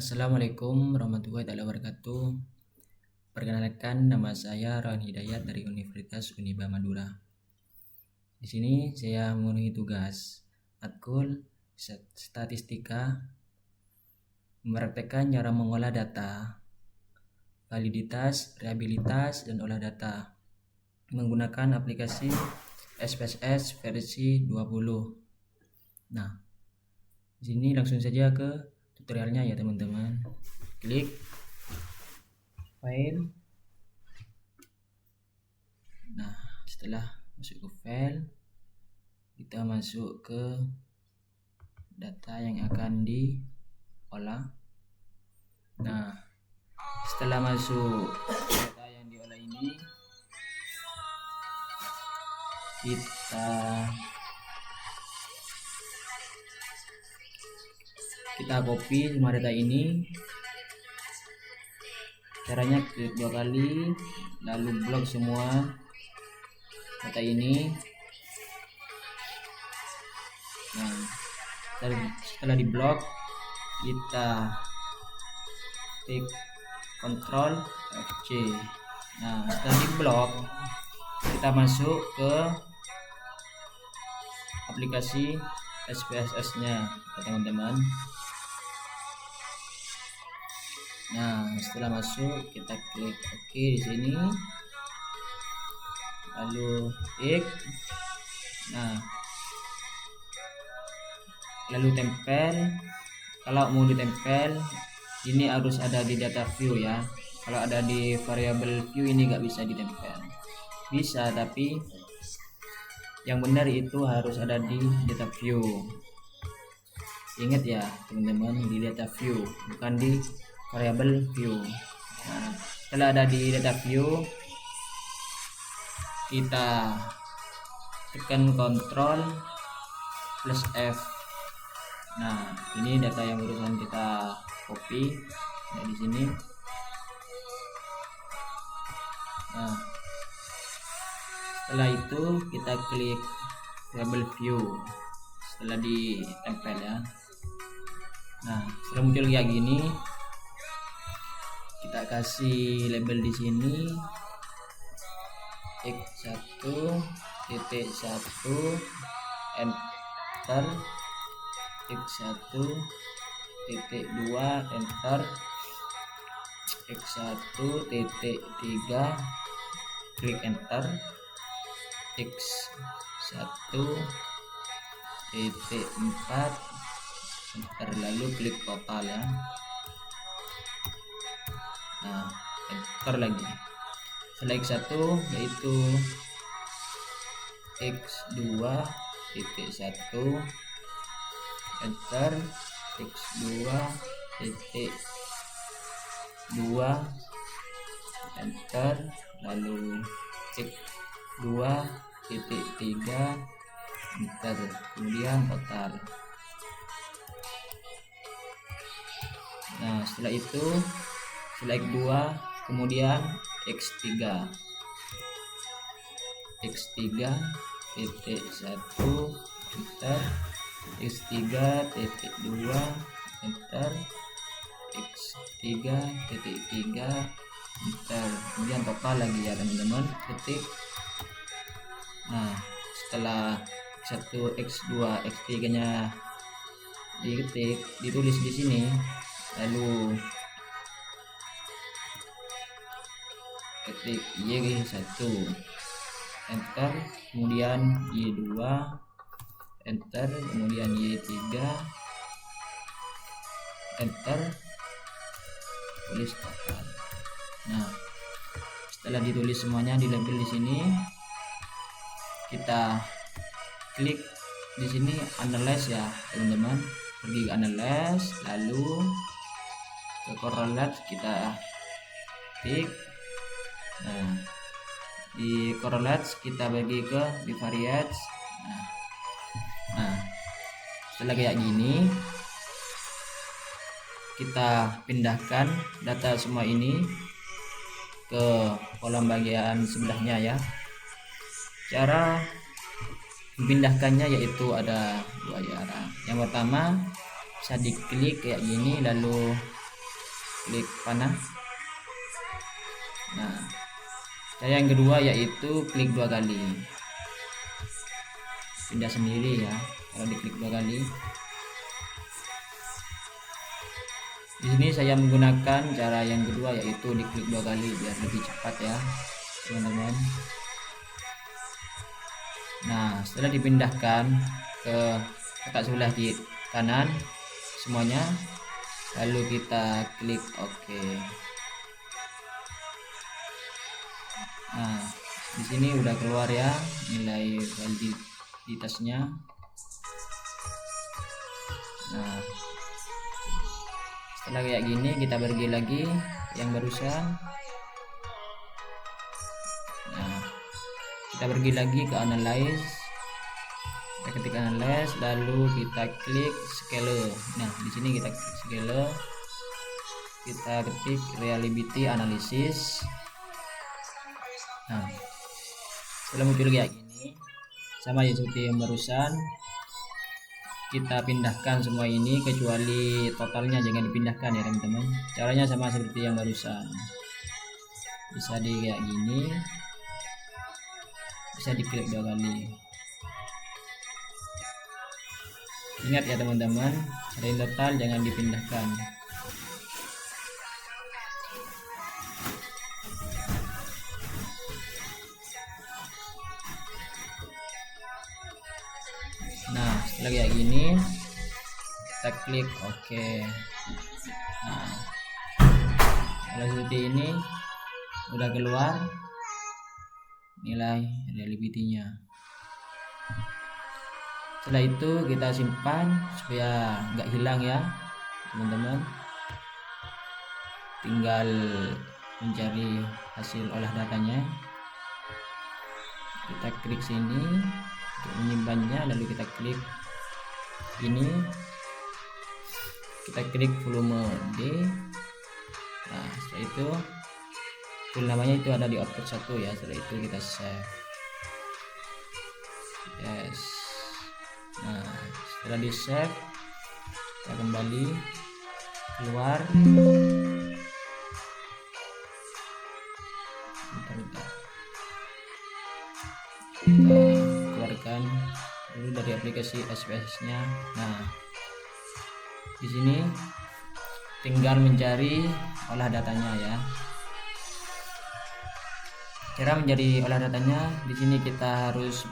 Assalamualaikum warahmatullahi wabarakatuh. Perkenalkan, nama saya Rawan Hidayat dari Universitas Uniba Madura. Di sini saya memenuhi tugas matkul statistika, mempraktekkan cara mengolah data, validitas, reliabilitas, dan olah data menggunakan aplikasi SPSS versi 20. Nah, di sini langsung saja ke tutorialnya ya teman-teman. Klik file. Nah, setelah masuk ke file, kita masuk ke data yang akan diolah. Nah, setelah masuk data yang diolah ini, kita copy semua data ini. Caranya klik 2 kali, lalu blok semua data ini. Nah, setelah di blok, kita klik Ctrl FC. Nah, setelah di blok, kita masuk ke aplikasi SPSS-nya teman-teman. Nah, setelah masuk, kita klik OK di sini, lalu klik, nah, lalu tempel. Kalau mau ditempel, ini harus ada di data view ya. Kalau ada di variable view ini nggak bisa ditempel. Bisa, tapi yang benar itu harus ada di data view. Ingat ya teman-teman, di data view, bukan di variable view. Nah, setelah ada di data view, kita tekan Ctrl plus F. Nah, ini data yang barusan kita copy. Nah, di sini. Nah, setelah itu kita klik label view. Setelah ditempel ya. Nah, setelah muncul kayak gini, kita kasih label di sini x1 titik 1 enter, x1 titik 2 enter, x1 titik 3 klik enter, x1 titik 4 enter, lalu klik total ya. Nah, enter lagi. Setelah x1 yaitu x2 titik 1 enter, x2 titik 2 enter, lalu x2 titik 3 enter, kemudian total. Nah, setelah itu setelah x2 kemudian x3 titik 1 enter, x3 titik 2 enter, x3 titik 3 enter, kemudian total lagi ya teman-teman, ketik. Nah, setelah x1 x2 x3 nya diketik, ditulis di sini, lalu ketik y1 enter, kemudian y2 enter, kemudian y3 enter, tulis total. Nah, setelah ditulis semuanya di label di sini, kita klik di sini analyze ya teman-teman. Pergi ke analyze, lalu ke correlate kita klik. Nah, di correlate kita bagi ke bivariates. Nah, setelah kayak gini, kita pindahkan data semua ini ke kolom bagian sebelahnya ya. Cara memindahkannya yaitu ada dua cara. Yang pertama, bisa diklik kayak gini, lalu klik panah. Nah, cara yang kedua yaitu klik 2 kali, pindah sendiri ya kalau diklik 2 kali. Di sini saya menggunakan cara yang kedua yaitu diklik 2 kali biar lebih cepat ya teman-teman. Nah, setelah dipindahkan ke kotak sebelah di kanan semuanya, lalu kita klik OK. Nah, di sini udah keluar ya nilai validitasnya. Nah, setelah kayak gini kita pergi lagi yang barusan. Nah, kita pergi lagi ke analyze, kita ketik analyze, lalu kita klik scale. Nah, di sini kita klik scale, kita ketik reliability analysis. Nah, setelah muncul kayak gini sama ya seperti yang barusan, kita pindahkan semua ini kecuali totalnya jangan dipindahkan ya teman-teman. Caranya sama seperti yang barusan, bisa di kayak gini, bisa diklik 2 kali. Ingat ya teman-teman, selain total jangan dipindahkan. Nah, setelah kayak gini kita klik OK. Nah, kalau seperti ini udah keluar nilai reliability-nya. Setelah itu kita simpan supaya nggak hilang ya teman-teman. Tinggal mencari hasil olah datanya, kita klik sini untuk menyimpannya, lalu kita klik ini, kita klik volume D. Nah, setelah itu file namanya itu ada di output 1 ya. Setelah itu kita save. Yes. Nah, setelah di save kita kembali keluar. Bentar. Kita keluarkan dulu dari aplikasi SPS-nya. Nah, di sini tinggal mencari olah datanya ya. Cara mencari olah datanya, di sini kita harus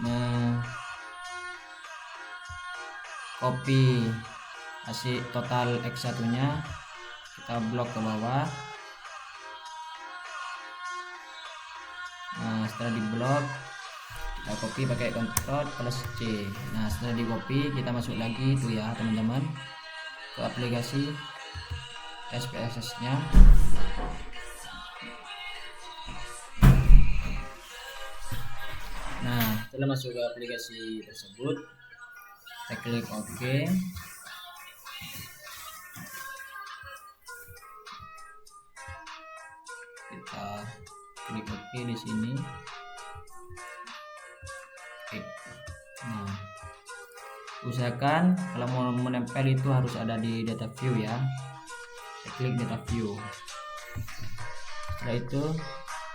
copy hasil total X1-nya, kita blok ke bawah. Nah, setelah di blok kita copy pakai Ctrl plus C. Nah, setelah di copy kita masuk lagi itu ya teman-teman ke aplikasi SPSS-nya. Nah, setelah masuk ke aplikasi tersebut kita klik OK. Kita klik OK di sini. Oke. Nah, usahakan kalau mau menempel itu harus ada di data view ya. Kita klik data view. Setelah itu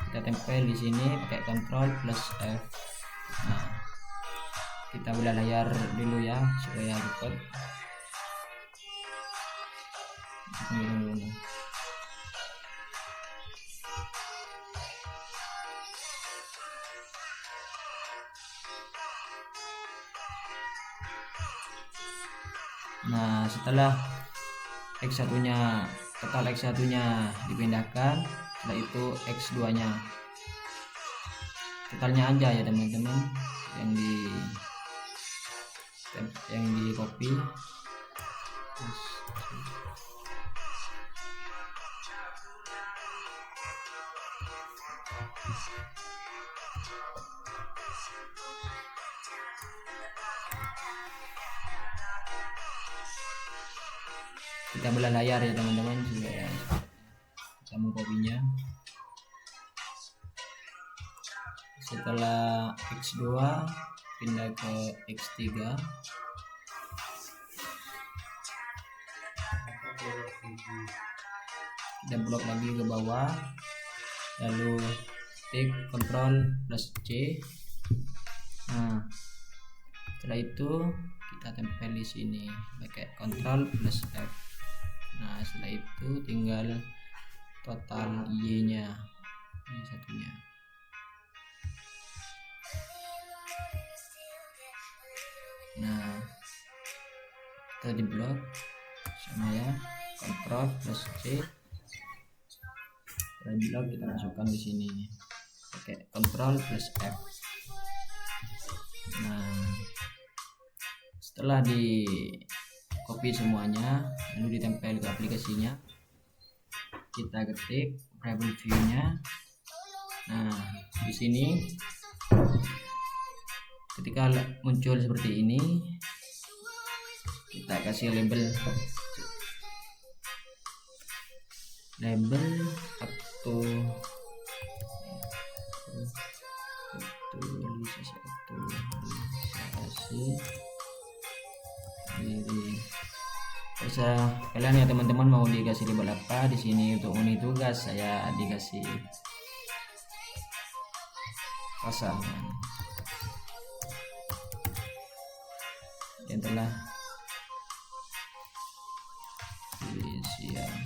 kita tempel di sini pakai Ctrl plus F. Nah, kita belah layar dulu ya supaya cepat. Nah, setelah X1-nya total X1-nya dipindahkan, setelah itu X2-nya totalnya aja ya teman-teman yang di copy. Kita belah layar ya teman-teman supaya bisa mengkopinya. Setelah X2 pindah ke X3. kita blok lagi ke bawah, lalu ketik Ctrl plus C. Nah, setelah itu kita tempel di sini pakai Ctrl plus F. Nah, setelah itu tinggal total Y-nya, ini satunya. Nah, kita di blok sama ya, Ctrl plus C. Setelah di blok kita masukkan di sini pakai Ctrl plus F. Nah, setelah di copy semuanya lalu ditempel ke aplikasinya, kita ketik variable view-nya. Nah, di sini ketika muncul seperti ini kita kasih label aktualisasi diri. Bisa kalian ya teman-teman mau dikasih label apa di sini. Untuk unit tugas saya dikasih pasangan yang telah siang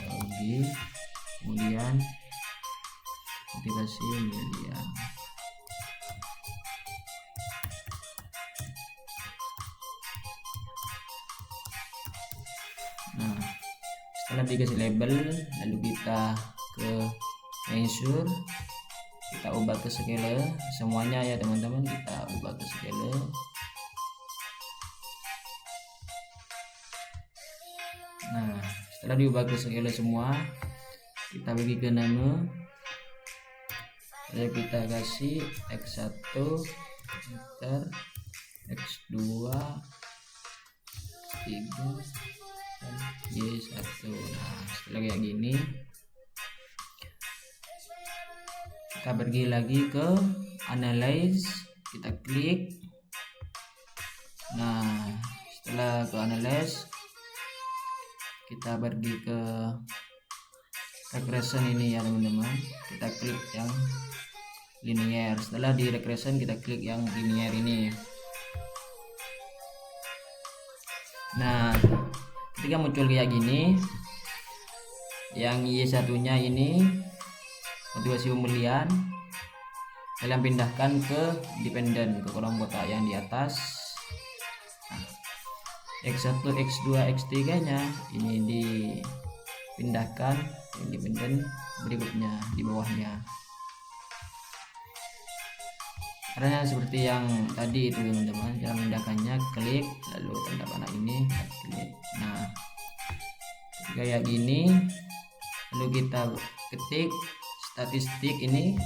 lagi, kemudian motivasi milian. Nah, setelah dikasih label lalu kita ke measure, kita ubah ke scale semuanya ya teman-teman, kita ubah ke scale. Nah, setelah diubah ke scale semua, kita bagi ke nama, lalu kita kasih X1 enter, X2 X3 dan Y1. Nah, setelah kayak gini kita pergi lagi ke analyze, kita klik. Nah, setelah ke analyze kita pergi ke regression ini ya teman-teman, kita klik yang linear. Setelah di regression kita klik yang linear ini. Nah, ketika muncul kayak gini, yang Y1 nya ini motivasi pembelian, kalian pindahkan ke dependent, ke kolom kotak yang di atas. X1, X2, X3 nya ini dipindahkan yang dependent berikutnya di bawahnya. Caranya seperti yang tadi itu teman-teman, cara memindahkannya klik lalu tanda panah ini klik. Nah, kayak gini lalu kita ketik statistik ini,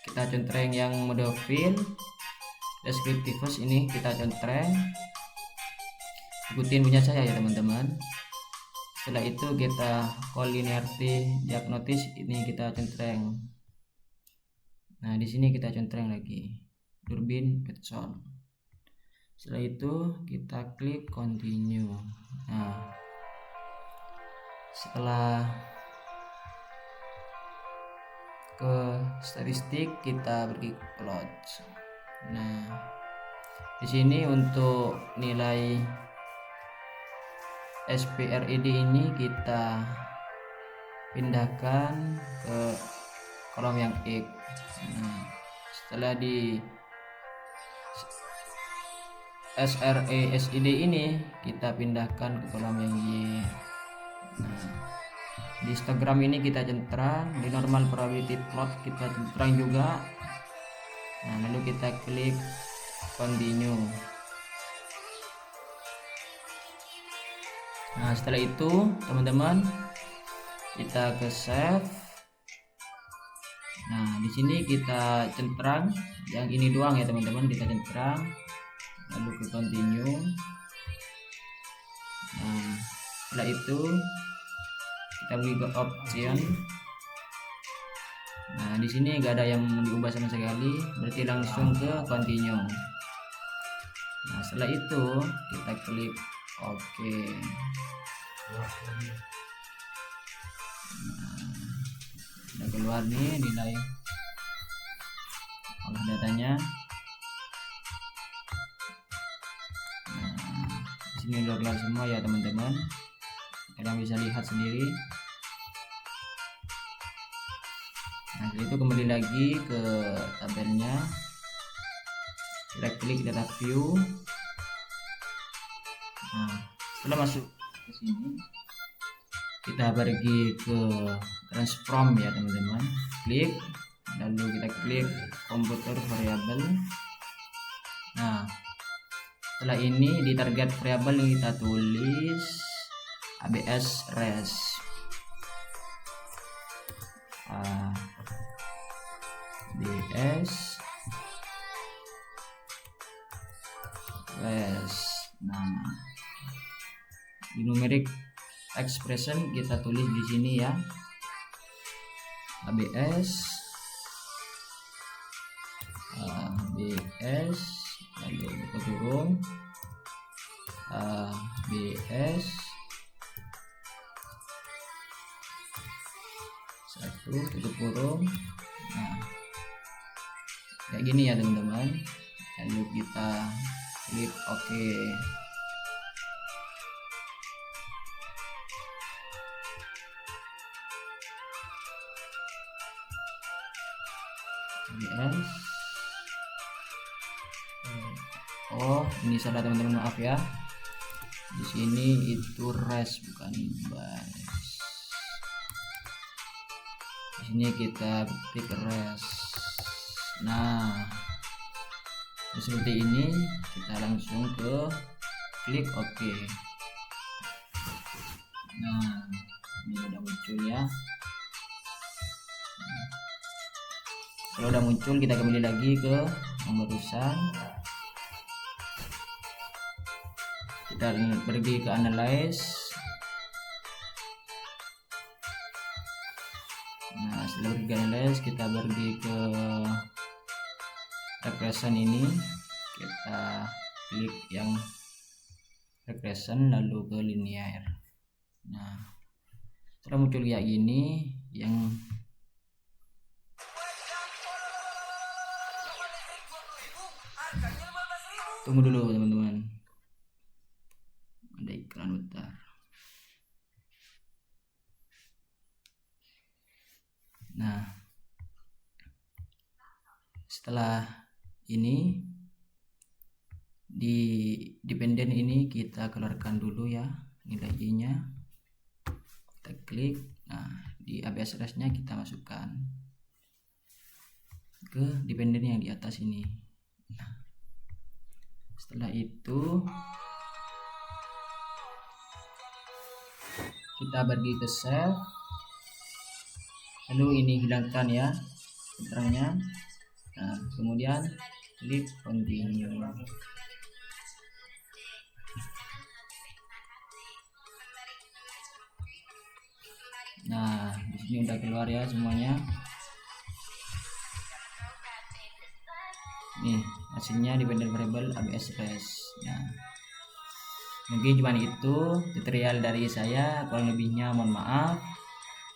kita centreng yang mode fill, descriptive ini kita centreng, ikutin punya saya ya teman-teman. Setelah itu kita collinearity diagnosis ini kita centreng. Nah, di sini kita centreng lagi Durbin Peterson. Setelah itu kita klik continue. Nah, setelah ke statistik kita pergi ke plot. Nah, di sini untuk nilai SPRED ini kita pindahkan ke kolom yang X. Nah, setelah di SRE/SID ini kita pindahkan ke kolom yang Y. Nah, di histogram ini kita centrang, di normal probability plot kita centrang juga. Nah, lalu kita klik continue. Nah, setelah itu teman-teman kita ke save. Nah, di sini kita centrang yang ini doang ya teman-teman, kita centrang lalu ke continue. Nah, setelah itu kita beli ke option. Nah, di sini gak ada yang diubah sama sekali, berarti langsung ke continue. Nah, setelah itu kita klik OK. Udah keluar nih nilai olah datanya. Di sini udah keluar semua ya teman-teman, kalian bisa lihat sendiri. Nah itu kembali lagi ke tabelnya, kita klik data view. Nah setelah masuk ke sini kita pergi ke transform ya teman-teman, klik, lalu kita klik komputer variable. Nah setelah ini di target variable kita tulis ABS res, ABS res. Nah di numeric expression kita tulis di sini ya, ABS lalu kita kurung ABS 1 tutup kurung. Nah kayak gini ya teman-teman, lalu kita klik OK. ABS. Oh ini salah teman-teman, maaf ya, di sini itu res bukan bus. Di sini kita klik res. Nah seperti ini, kita langsung ke klik OK. Nah ini udah muncul ya. Kalau udah muncul kita kembali lagi ke nomor urusan, kita pergi ke analyze. Nah setelah pergi ke analyze kita pergi ke regression ini, kita klik yang regression lalu ke linear. Nah setelah muncul kayak gini, yang tunggu dulu teman-teman, ada iklan bentar. Nah setelah ini di dependent ini kita keluarkan dulu ya nilai Y nya, kita klik. Nah di ABS res nya kita masukkan ke dependent yang di atas ini. Nah setelah itu kita pergi ke save, lalu ini hilangkan ya filternya. Nah kemudian klik continue. Nah di sini udah keluar ya semuanya. Nih hasilnya dependent variable ABS res. Nah mungkin cuma itu tutorial dari saya, kurang lebihnya mohon maaf.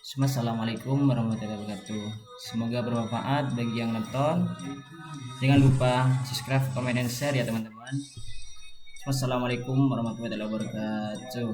Assalamualaikum warahmatullahi wabarakatuh. Semoga bermanfaat bagi yang nonton. Jangan lupa subscribe, komen, dan share ya teman-teman. Wassalamualaikum warahmatullahi wabarakatuh.